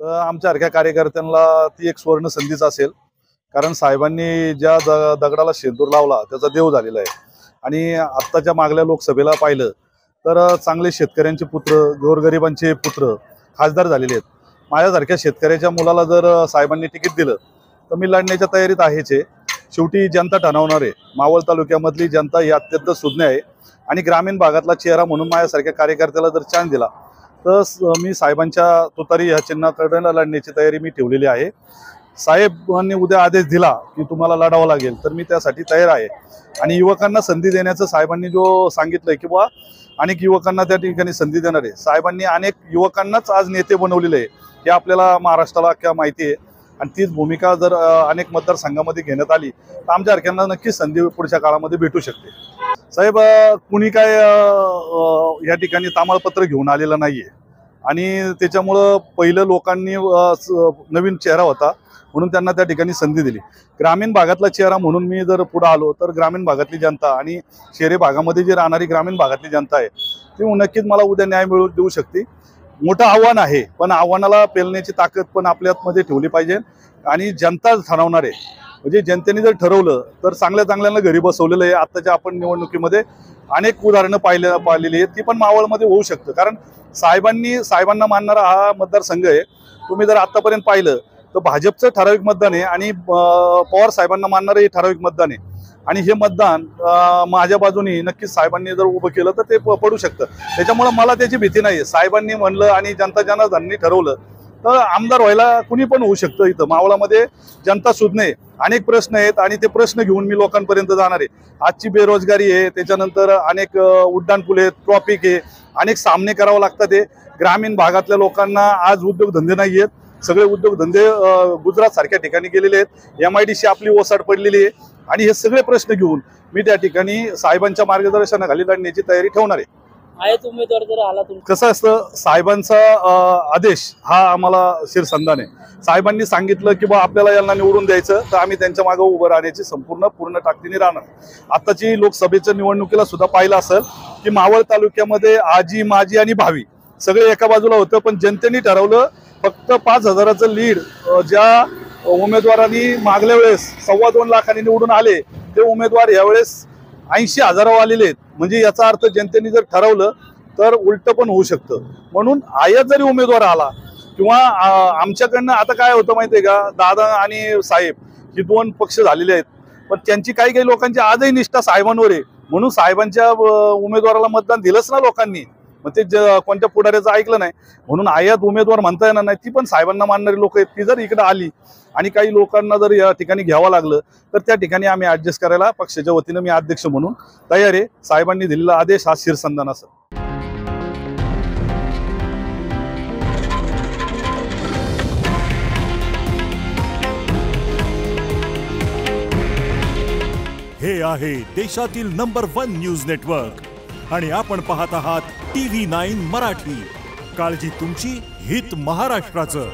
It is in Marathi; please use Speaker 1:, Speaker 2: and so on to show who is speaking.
Speaker 1: तर आमच्यासारख्या कार्यकर्त्यांना ती एक सुवर्ण संधीच असेल, कारण साहेबांनी ज्या दगडाला शेंदूर लावला त्याचा देव झालेला आहे। आणि आत्ताच्या मागल्या लोकसभेला पाहिलं तर चांगले शेतकऱ्यांचे पुत्र, गोरगरिबांचे पुत्र खासदार झालेले आहेत। माझ्यासारख्या शेतकऱ्याच्या मुलाला जर साहेबांनी तिकीट दिलं तर मी लढण्याच्या तयारीत आहेच आहे। शेवटी जनता ठरवणार आहे। मावळ तालुक्यामधली जनता ही अत्यंत सुज्ञ आहे आणि ग्रामीण भागातला चेहरा म्हणून माझ्यासारख्या कार्यकर्त्याला जर चान्स दिला तर मी साहेबांच्या तुतारी ह्या चिन्हाकडे लढण्याची तयारी मी ठेवलेली आहे। साहेबांनी उद्या आदेश दिला की तुम्हाला लढावं लागेल तर मी त्यासाठी तयार आहे। आणि युवकांना संधी देण्याचं साहेबांनी जो सांगितलंय की बा अनेक युवकांना त्या ठिकाणी संधी देणार आहे। साहेबांनी अनेक युवकांनाच आज नेते बनवलेले आहे हे आपल्याला महाराष्ट्राला अख्ख्या माहिती आहे। आणि तीच भूमिका जर अनेक मतदारसंघामध्ये घेण्यात आली तर आमच्यासारख्यांना नक्कीच संधी पुढच्या काळामध्ये भेटू शकते। साहेब कुणी काय या ठिकाणी तामाळपत्र घेऊन आलेलं नाहीये आणि त्याच्यामुळं पहिलं लोकांनी नवीन चेहरा होता म्हणून त्यांना त्या ठिकाणी संधी दिली। ग्रामीण भागातला चेहरा म्हणून मी जर पुढे आलो तर ग्रामीण भागातली जनता आणि शहरी भागामध्ये जी राहणारी ग्रामीण भागातली जनता आहे ती नक्कीच मला उद्या न्याय मिळवून देऊ शकते। मोठं आव्हान आहे पण आव्हानाला पेलण्याची ताकद पण आपल्यामध्ये ठेवली पाहिजे आणि जनता ठरवणार आहे। म्हणजे जनतेने जर ठरवलं तर चांगल्या घरी बसवलेलं आहे। आताच्या आपण निवडणुकीमध्ये अनेक उदाहरणं पाहिलेली आहेत, ती पण मावळमध्ये होऊ शकतं। कारण साहेबांना मानणारा हा मतदारसंघ आहे। तुम्ही जर आतापर्यंत पाहिलं तर भाजपचं ठराविक मतदान आहे आणि पवार साहेबांना मानणारं हे ठराविक मतदान आहे। आणि हे मतदान माझ्या बाजूने नक्कीच साहेबांनी जर उभं केलं तर ते पडू शकतं। त्याच्यामुळे मला त्याची भीती नाही। साहेबांनी म्हणलं आणि जनता जनार्दनांनी ठरवलं तर आमदार व्हायला कुणी पण होऊ शकतं। इथं मावळामध्ये जनता सुज्ञ आहे, अनेक प्रश्न आहेत आणि ते प्रश्न घेऊन मी लोकांपर्यंत जाणार आहे। आजची बेरोजगारी आहे, त्याच्यानंतर अनेक उड्डाणपूल आहेत, ट्रॉफिक आहे, अनेक सामने करावं लागतात। ते ग्रामीण भागातल्या लोकांना आज उद्योगधंदे नाही आहेत, सगळे उद्योगधंदे गुजरात सारख्या ठिकाणी गेलेले आहेत। MIDC आपली ओसाड पडलेली आहे आणि हे सगळे प्रश्न घेऊन मी त्या ठिकाणी साहेबांच्या मार्गदर्शनाखाली लढण्याची तयारी ठेवणार आहे।
Speaker 2: उमेदवार जर आला
Speaker 1: कसं असतं, साहेबांचा आदेश हा आम्हाला शिरसंधान आहे। साहेबांनी सांगितलं की बा आपल्याला यांना निवडून द्यायचं तर आम्ही त्यांच्या मागे उभं राहण्याची पूर्ण ताकदीने राहणार। आताची लोकसभेच्या निवडणुकीला सुद्धा पाहिलं असेल की मावळ तालुक्यामध्ये आजी, माजी आणि भावी सगळे एका बाजूला होतं, पण जनतेने ठरवलं फक्त 5,000चं लीड ज्या उमेदवारांनी मागल्या वेळेस 2.25 लाखांनी निवडून आले ते उमेदवार यावेळेस 80,000 आलेले आहेत। म्हणजे याचा अर्थ जनतेने जर ठरवलं तर उलट पण होऊ शकतं। म्हणून आयात जरी उमेदवार आला किंवा आमच्याकडनं आता काय होतं माहितीये का, दादा आणि साहेब ही दोन पक्ष झालेले आहेत, पण त्यांची काही लोकांची आजही निष्ठा साहेबांवर आहे म्हणून साहेबांच्या उमेदवाराला मतदान दिलंच ना लोकांनी। मग ते कोणत्या पुढाऱ्याचं ऐकलं नाही म्हणून आयात उमेदवार म्हणता येणार नाही। ती पण साहेबांना मानणारी लोक आहेत, ती जर इकडे आली आणि काही लोकांना जर या ठिकाणी घ्यावं लागलं तर त्या ठिकाणी आम्ही ऍडजस्ट करायला पक्षाच्या वतीनं मी अध्यक्ष म्हणून तयार आहे। साहेबांनी दिलेला आदेश हा शिरसंधान असेल।
Speaker 3: हे आहे देशातील नंबर 1 न्यूज नेटवर्क आणि आपण पाहत आहात TV9 मराठी। काळजी तुमची, हित महाराष्ट्राचं।